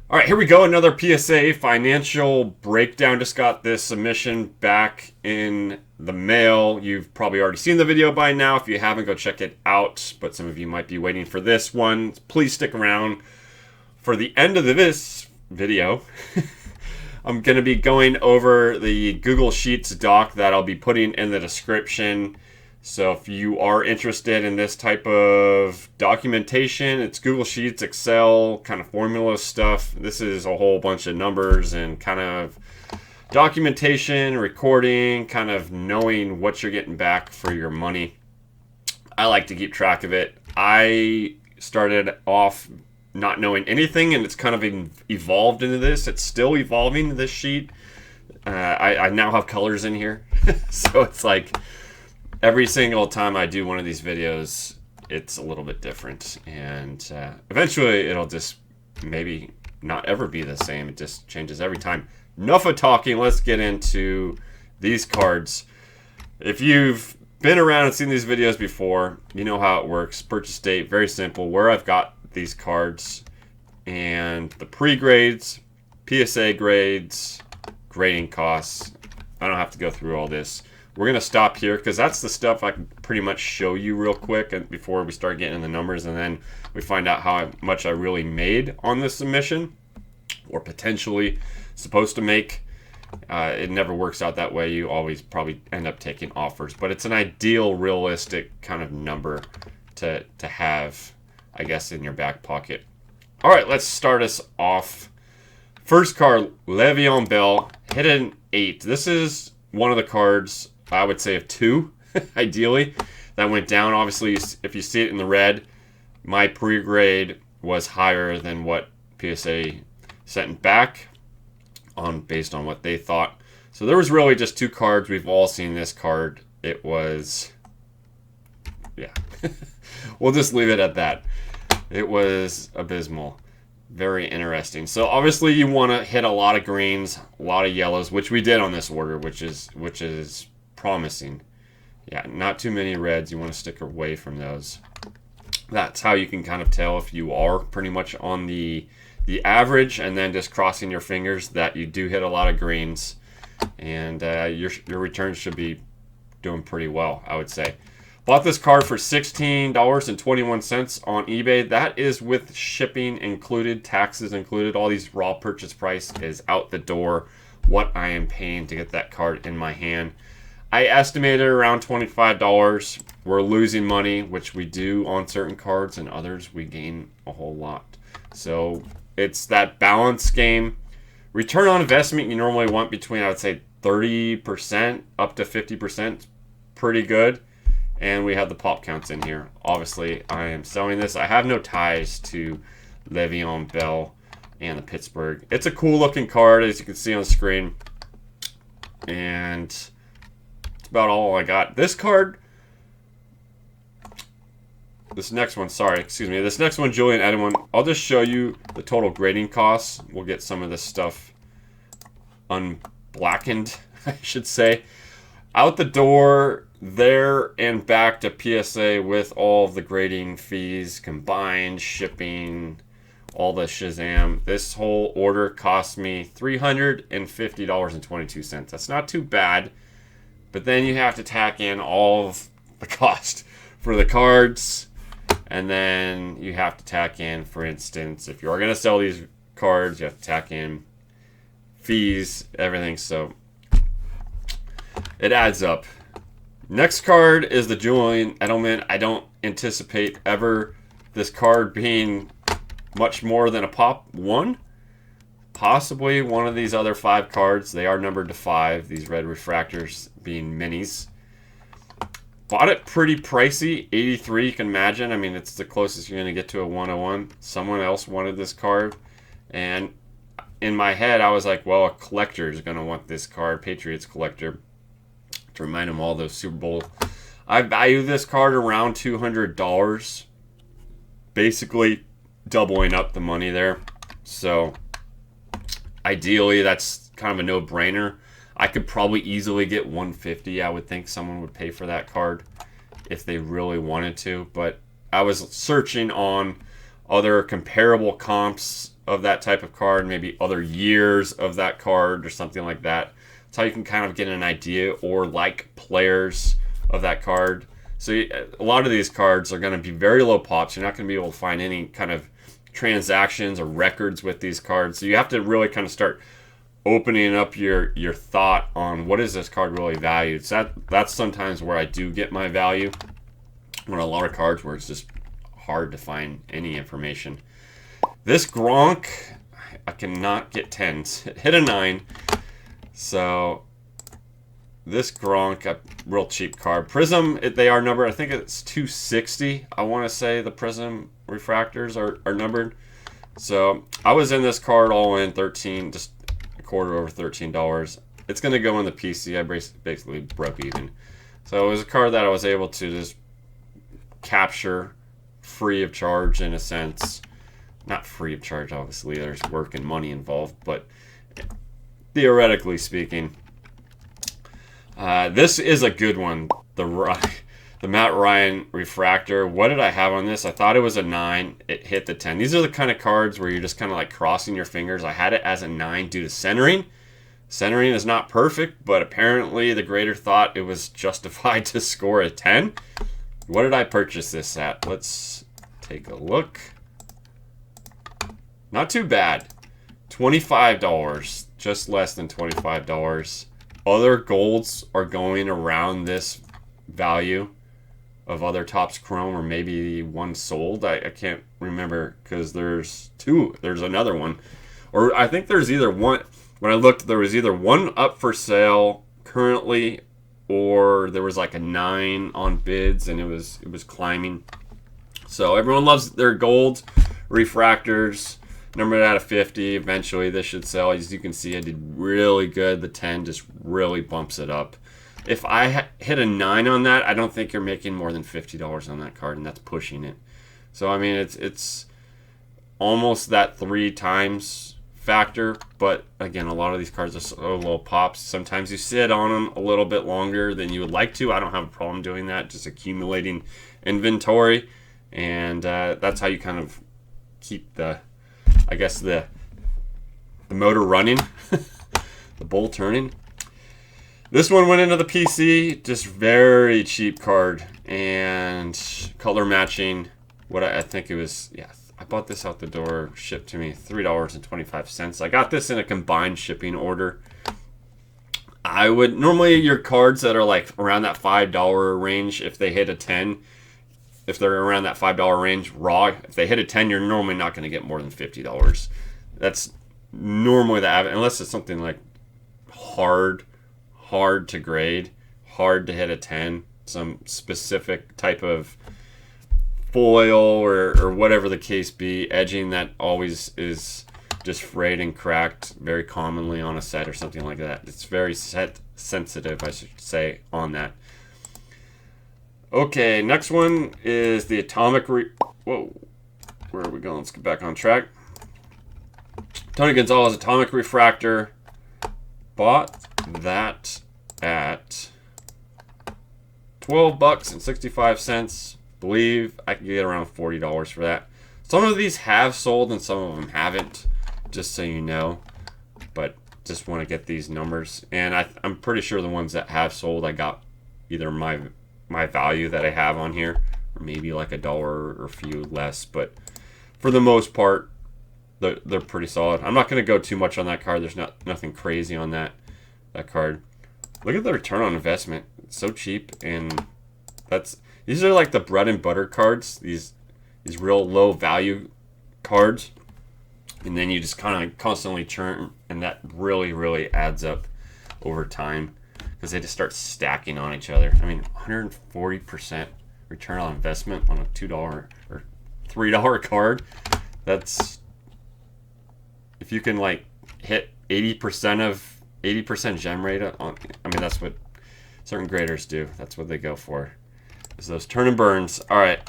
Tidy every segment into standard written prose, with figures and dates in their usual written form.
All right, here we go. Another PSA financial breakdown. Just got this submission back in the mail. You've probably already seen the video by now. If you haven't, go check it out. But some of you might be waiting for this one. Please stick around for the end of this video. I'm going to be going over the Google Sheets doc that I'll be putting in the description. So if you are interested in this type of documentation, it's Google Sheets, Excel, kind of formula stuff. This is a whole bunch of numbers and kind of documentation, recording, kind of knowing what you're getting back for your money. I like to keep track of it. I started off not knowing anything, and it's kind of evolved into this. It's still evolving, this sheet. I now have colors in here. So it's like every single time I do one of these videos, it's a little bit different. And eventually it'll just maybe not ever be the same. It just changes every time. Enough of talking. Let's get into these cards. If you've been around and seen these videos before, you know how it works. Purchase date, very simple. Where I've got these cards and the pre-grades, PSA grades, grading costs. I don't have to go through all this. We're going to stop here because that's the stuff I can pretty much show you real quick before we start getting the numbers, and then we find out how much I really made on this submission or potentially supposed to make. It never works out that way. You always probably end up taking offers, but it's an ideal, realistic kind of number to have, I guess, in your back pocket. All right, let's start us off. First card, Le'Veon Bell, hit an 8. This is one of the cards, I would say, of 2, ideally, that went down. Obviously, if you see it in the red, my pre-grade was higher than what PSA sent back based on what they thought. So there was really just 2 cards. We've all seen this card. It was, yeah. We'll just leave it at that. It was abysmal. Very interesting. So obviously you want to hit a lot of greens, a lot of yellows, which we did on this order, which is promising. Yeah, not too many reds. You want to stick away from those. That's how you can kind of tell if you are pretty much on the average, and then just crossing your fingers that you do hit a lot of greens, and your returns should be doing pretty well, I would say. Bought this card for $16.21 on eBay. That is with shipping included, taxes included. All these raw purchase price is out the door. What I am paying to get that card in my hand. I estimated around $25. We're losing money, which we do on certain cards, and others we gain a whole lot. So it's that balance game. Return on investment you normally want between, I would say, 30% up to 50%. Pretty good. And we have the pop counts in here. Obviously, I am selling this. I have no ties to Le'Veon Bell and the Pittsburgh. It's a cool looking card, as you can see on the screen. And that's about all I got. This card, this next one, this next one, Julian Edelman, I'll just show you the total grading costs. We'll get some of this stuff unblackened, I should say. Out the door, there and back to PSA with all of the grading fees combined, shipping, all the Shazam. This whole order cost me $350.22. That's not too bad, but then you have to tack in all of the cost for the cards, and then you have to tack in, for instance, if you are going to sell these cards, you have to tack in fees, everything, so it adds up. Next card is the Julian Edelman. I don't anticipate ever this card being much more than a pop 1. Possibly one of these other 5 cards. They are numbered to 5, these red refractors being minis. Bought it pretty pricey, 83, you can imagine. I mean, it's the closest you're going to get to a 101. Someone else wanted this card, and in my head, I was like, well, a collector is going to want this card, Patriots collector, to remind them all those Super Bowl. I value this card around $200, basically doubling up the money there. So ideally, that's kind of a no-brainer. I could probably easily get $150. I would think someone would pay for that card if they really wanted to. But I was searching on other comparable comps of that type of card, maybe other years of that card or something like that. That's how you can kind of get an idea, or like players of that card. So a lot of these cards are going to be very low pops. You're not going to be able to find any kind of transactions or records with these cards. So you have to really kind of start opening up your thought on what is this card really valued. So that's sometimes where I do get my value, on a lot of cards where it's just hard to find any information. This Gronk, I cannot get 10s. It hit a 9. So this Gronk, a real cheap card. Prism, they are numbered. I think it's 260. I want to say the Prism refractors are numbered. So I was in this card all in 13, just a quarter over $13. It's going to go in the PC. I basically broke even. So it was a card that I was able to just capture free of charge, in a sense. Not free of charge, obviously. There's work and money involved, but theoretically speaking, this is a good one. The Matt Ryan refractor. What did I have on this? I thought it was a 9. It hit the 10. These are the kind of cards where you're just kind of like crossing your fingers. I had it as a 9 due to centering. Centering is not perfect, but apparently the grader thought it was justified to score a 10. What did I purchase this at? Let's take a look. Not too bad. $25. Just less than $25. Other golds are going around this value of other Topps Chrome, or maybe one sold. I can't remember, because there's two. There's another one. Or I think there's either one. When I looked, there was either one up for sale currently, or there was like a 9 on bids, and it was climbing. So everyone loves their gold refractors. Numbered out of 50. Eventually this should sell. As you can see, I did really good. The 10 just really bumps it up. If I hit a 9 on that, I don't think you're making more than $50 on that card, and that's pushing it. So I mean, it's almost that 3 times factor. But again, a lot of these cards are so low pops. Sometimes you sit on them a little bit longer than you would like to. I don't have a problem doing that, just accumulating inventory, and that's how you kind of keep the, I guess, the motor running, the bowl turning. This one went into the PC, just very cheap card, and color matching. What I think it was, yeah, I bought this out the door, shipped to me $3.25. I got this in a combined shipping order. I would, normally your cards that are like around that $5 range, if they hit a 10, if they're around that $5 range raw, if they hit a 10, you're normally not going to get more than $50. That's normally the average, unless it's something like hard to grade, hard to hit a 10, some specific type of foil or whatever the case be, edging that always is just frayed and cracked very commonly on a set or something like that. It's very set sensitive, I should say, on that. Okay, next one is the Atomic Whoa, where are we going? Let's get back on track. Tony Gonzalez Atomic Refractor. Bought that at $12.65. Believe I could get around $40 for that. Some of these have sold and some of them haven't, just so you know. But just want to get these numbers. And I'm pretty sure the ones that have sold, I got either my value that I have on here, or maybe like $1 or a few less. But for the most part, they're pretty solid. I'm not going to go too much on that card. There's nothing crazy on that card. Look at the return on investment. It's so cheap, and these are like the bread and butter cards. These real low value cards, and then you just kind of constantly churn, and that really adds up over time, because they just start stacking on each other. I mean, 140% return on investment on a $2 or $3 card. That's, if you can like hit 80% gem rate on, I mean, that's what certain graders do. That's what they go for, is those turn and burns. All right,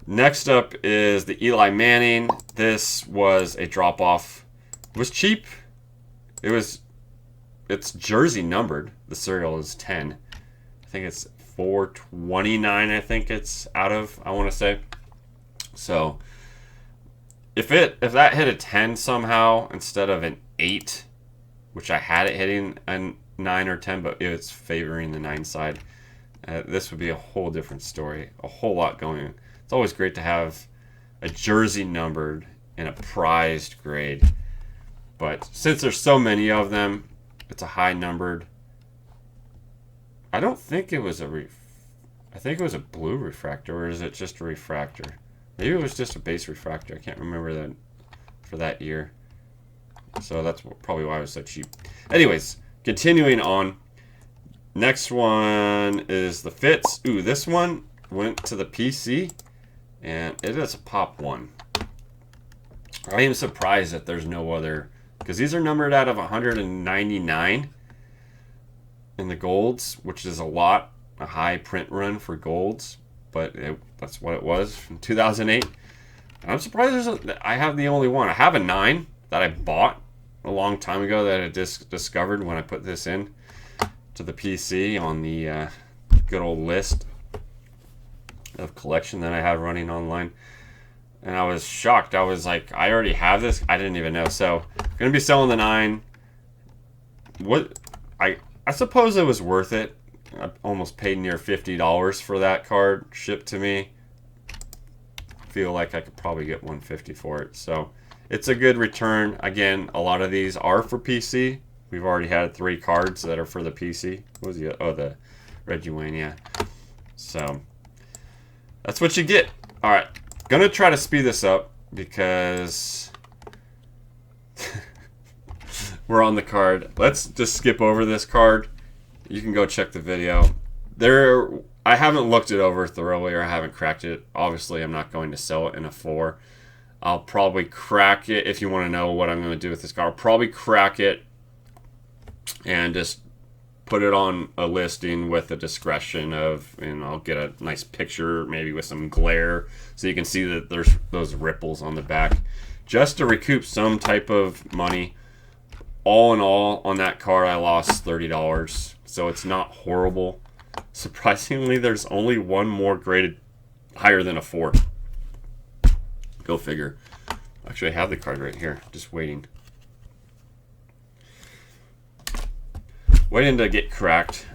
next up is the Eli Manning. This was a drop off. It was cheap. It's jersey numbered. The serial is 10. I think it's 429. I think it's out of, I want to say. So if that hit a 10 somehow instead of an 8, which I had it hitting a 9 or 10, but it's favoring the 9 side, this would be a whole different story. A whole lot going on. It's always great to have a jersey numbered in a prized grade. But since there's so many of them, it's a high numbered. I don't think it was I think it was a blue refractor, or is it just a refractor? Maybe it was just a base refractor. I can't remember that for that year. So that's probably why it was so cheap. Anyways, continuing on. Next one is the Fitz. Ooh, this one went to the PC, and it is a pop 1. I am surprised that there's no other, because these are numbered out of 199 in the golds, which is a high print run for golds, but that's what it was from 2008. And I'm surprised I have the only one. I have a 9 that I bought a long time ago that I just discovered when I put this in to the PC on the good old list of collection that I have running online. And I was shocked. I was like, I already have this. I didn't even know. So I'm gonna be selling the 9. I suppose it was worth it. I almost paid near $50 for that card shipped to me. I feel like I could probably get $150 for it. So it's a good return. Again, a lot of these are for PC. We've already had 3 cards that are for the PC. What was the the Reggie Wayne, yeah. So that's what you get. All right, gonna try to speed this up because we're on the card. Let's just skip over this card. You can go check the video. I haven't looked it over thoroughly, or I haven't cracked it. Obviously, I'm not going to sell it in a 4. I'll probably crack it. If you want to know what I'm going to do with this card, I'll probably crack it and just put it on a listing with the discretion of, and I'll get a nice picture, maybe with some glare, so you can see that there's those ripples on the back, just to recoup some type of money. All in all, on that card, I lost $30, so it's not horrible. Surprisingly, there's only one more graded higher than a 4. Go figure. Actually, I have the card right here, just waiting. Waiting to get cracked.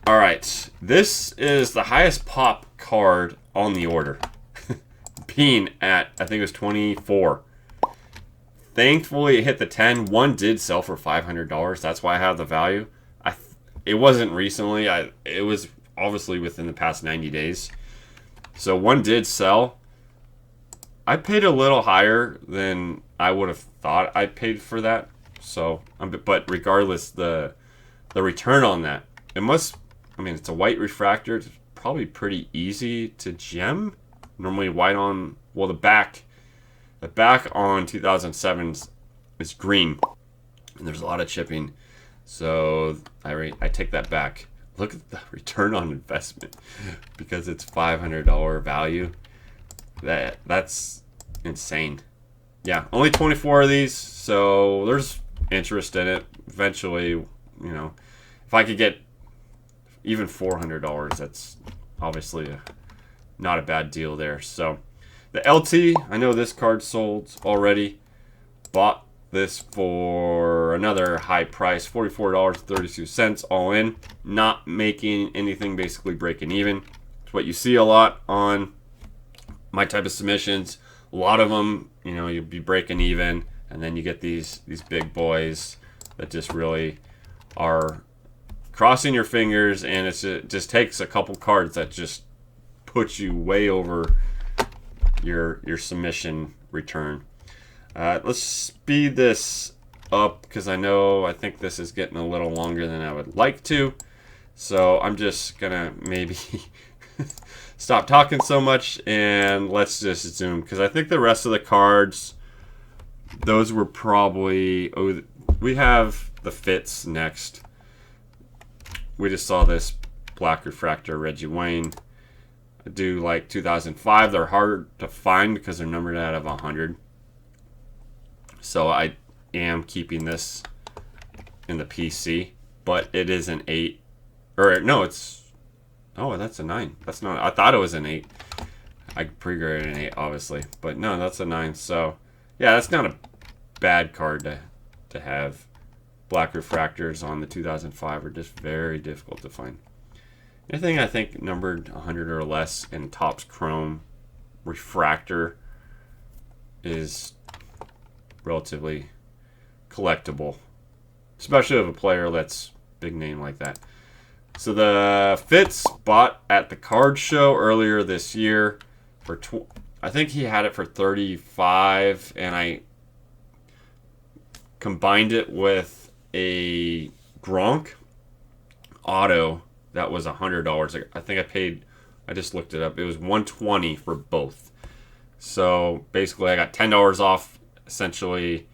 Alright, this is the highest pop card on the order. Being at, I think it was 24. Thankfully, it hit the 10. One did sell for $500. That's why I have the value. It wasn't recently. It was obviously within the past 90 days. So one did sell. I paid a little higher than I would have thought I paid for that. So, but regardless, the return on that, it's a white refractor. It's probably pretty easy to gem. Normally white on, well, the back on 2007's is green, and there's a lot of chipping. So I take that back. Look at the return on investment, because it's $500 value. That's insane. Yeah, only 24 of these, so there's interest in it. Eventually, if I could get even $400, that's obviously not a bad deal there. So the LT, I know this card sold already. Bought this for another high price, $44.32 all in. Not making anything, basically breaking even. It's what you see a lot on my type of submissions. A lot of them, you'll be breaking even, and then you get these big boys that just really are crossing your fingers, and it just takes a couple cards that just put you way over your submission return. Let's speed this up, because I think this is getting a little longer than I would like to. So I'm just gonna maybe stop talking so much, and let's just zoom, because I think the rest of the cards, those were probably, we have the Fitz next. We just saw this black refractor Reggie Wayne. I do like 2005. They're hard to find because they're numbered out of 100. So I am keeping this in the PC, but it is an 8. Or no, that's a 9. That's not, I thought it was an 8. I pre-graded an 8, obviously. But no, that's a 9. So, yeah, that's not a bad card to have. Black refractors on the 2005 are just very difficult to find. Anything I think numbered 100 or less in Topps Chrome refractor is relatively collectible, especially of a player that's big name like that. So the Fitz bought at the card show earlier this year for I think he had it for 35, and I combined it with a Gronk auto that was $100. I think I just looked it up. It was $120 for both. So basically I got $10 off essentially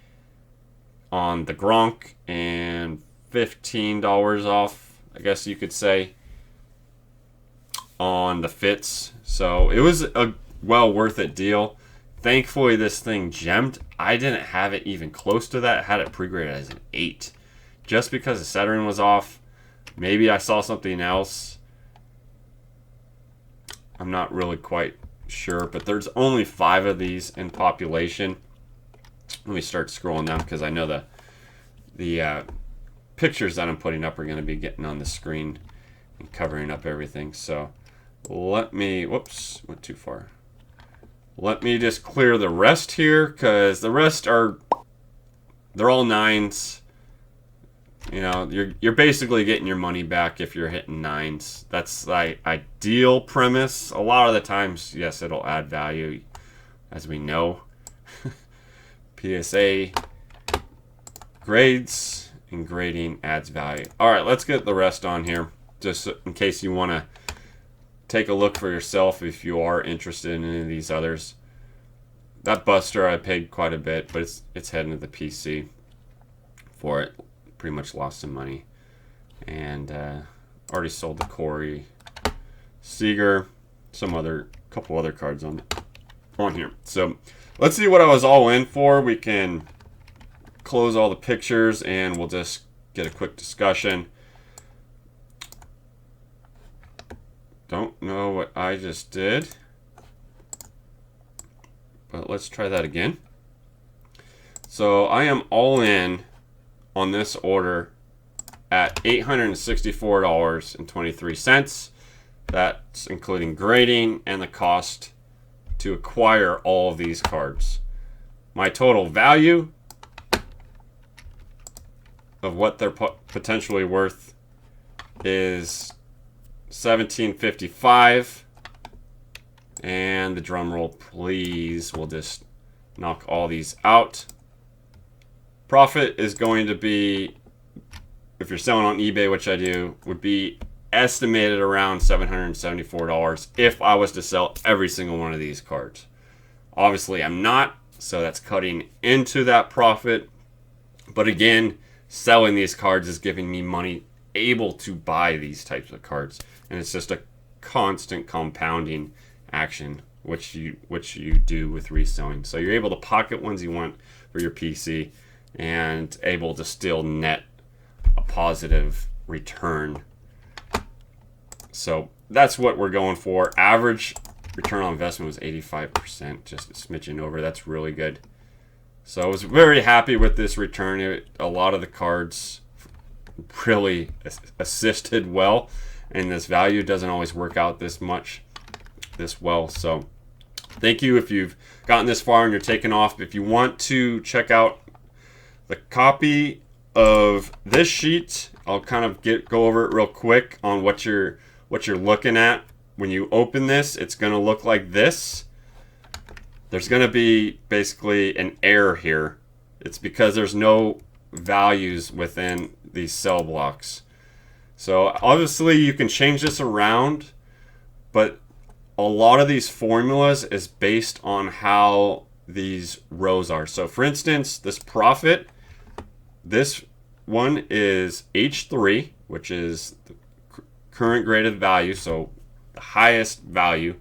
on the Gronk and $15 off, I guess you could say, on the Fitz. So it was a well worth it deal. Thankfully this thing gemmed. I didn't have it even close to that. I had it pre-graded as an 8. Just because the centering was off. Maybe I saw something else. I'm not really quite sure, but there's only 5 of these in population. Let me start scrolling down because I know the pictures that I'm putting up are going to be getting on the screen and covering up everything. So let me, whoops, went too far. Let me just clear the rest here because the rest they're all 9s. You know, you're basically getting your money back if you're hitting 9s. That's the ideal premise. A lot of the times, yes, it'll add value, as we know. PSA grades and grading adds value. All right, let's get the rest on here, just in case you want to take a look for yourself if you are interested in any of these others. That Buster I paid quite a bit, but it's heading to the PC for it. Pretty much lost some money, and already sold the Corey Seager, couple other cards on here. So let's see what I was all in for. We can close all the pictures and we'll just get a quick discussion. Don't know what I just did, but let's try that again. So I am all in on this order at $864.23. That's including grading and the cost to acquire all of these cards. My total value of what they're potentially worth is $17.55. And the drum roll, please. We'll just knock all these out. Profit is going to be, if you're selling on eBay, which I do, would be estimated around $774 if I was to sell every single one of these cards. Obviously, I'm not, so that's cutting into that profit. But again, selling these cards is giving me money able to buy these types of cards. And it's just a constant compounding action, which you do with reselling. So you're able to pocket ones you want for your PC and able to still net a positive return. So that's what we're going for. Average return on investment was 85%, just a smidgen over. That's really good. So I was very happy with this return. A lot of the cards really assisted well, and this value doesn't always work out this well. So thank you if you've gotten this far and you're taking off. If you want to check out the copy of this sheet, I'll kind of go over it real quick on what you're looking at. When you open this, it's going to look like this. There's going to be basically an error here. It's because there's no values within these cell blocks. So obviously you can change this around, but a lot of these formulas is based on how these rows are. So for instance, this profit, this one is H3, which is the current graded value, so the highest value,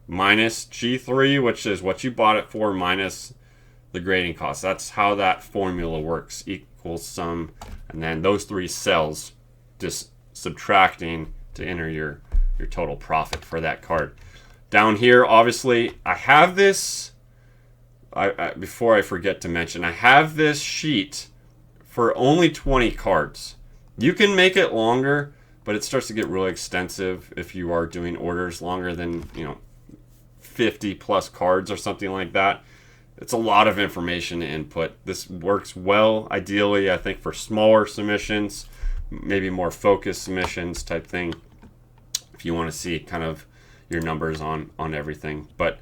minus G3, which is what you bought it for, minus the grading cost. That's how that formula works, equals sum, and then those 3 cells just subtracting to enter your total profit for that card. Down here, obviously, I have this. Before I forget to mention, I have this sheet for only 20 cards. You can make it longer, but it starts to get really extensive if you are doing orders longer than 50 plus cards or something like that. It's a lot of information to input. This works well, ideally, I think, for smaller submissions, maybe more focused submissions type thing, if you want to see kind of your numbers on everything. But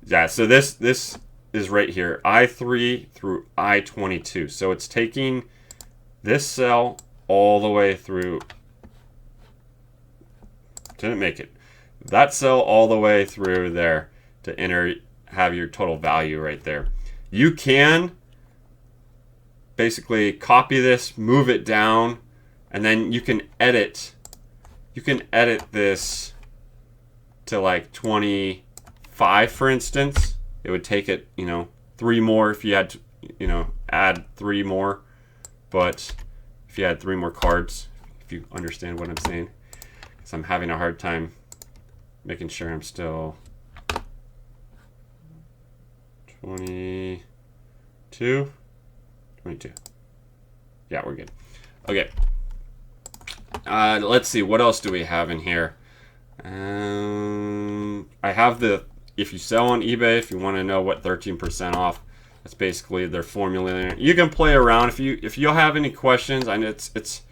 yeah, so this is right here, I3 through I22. So it's taking this cell all the way through, didn't make it, that cell all the way through there to have your total value right there. You can basically copy this, move it down, and then you can edit this to like 25, for instance. It would take it, 3 more if you had to, add 3 more. But if you had 3 more cards, if you understand what I'm saying, because I'm having a hard time making sure I'm still 22. Yeah, we're good. Okay. Let's see, what else do we have in here? I have the, if you sell on eBay, if you want to know what 13% off, that's basically their formula. You can play around if you have any questions. I know it's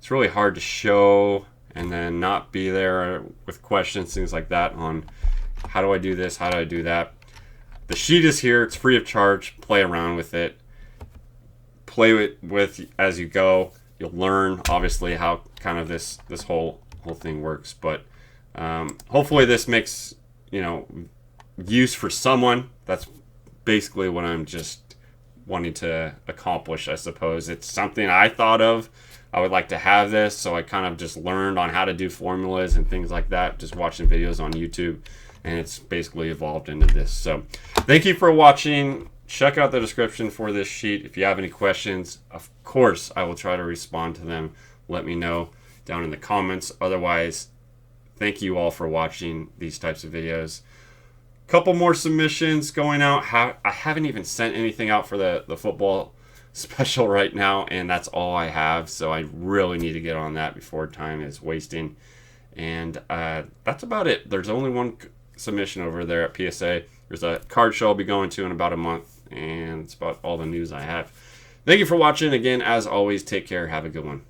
really hard to show and then not be there with questions, things like that, on how do I do this, how do I do that. The sheet is here, it's free of charge. Play around with it, play with as you go. You'll learn, obviously, how kind of this whole thing works. But hopefully this makes use for someone. That's basically what I'm just wanting to accomplish, I suppose. It's something I thought of. I would like to have this, so I kind of just learned on how to do formulas and things like that, just watching videos on YouTube, and it's basically evolved into this. So thank you for watching. Check out the description for this sheet. If you have any questions, of course, I will try to respond to them. Let me know down in the comments. Otherwise, thank you all for watching these types of videos. Couple more submissions going out. I haven't even sent anything out for the football special right now, and that's all I have. So I really need to get on that before time is wasting. And that's about it. There's only one submission over there at PSA. There's a card show I'll be going to in about a month, and it's about all the news I have. Thank you for watching. Again, as always, take care. Have a good one.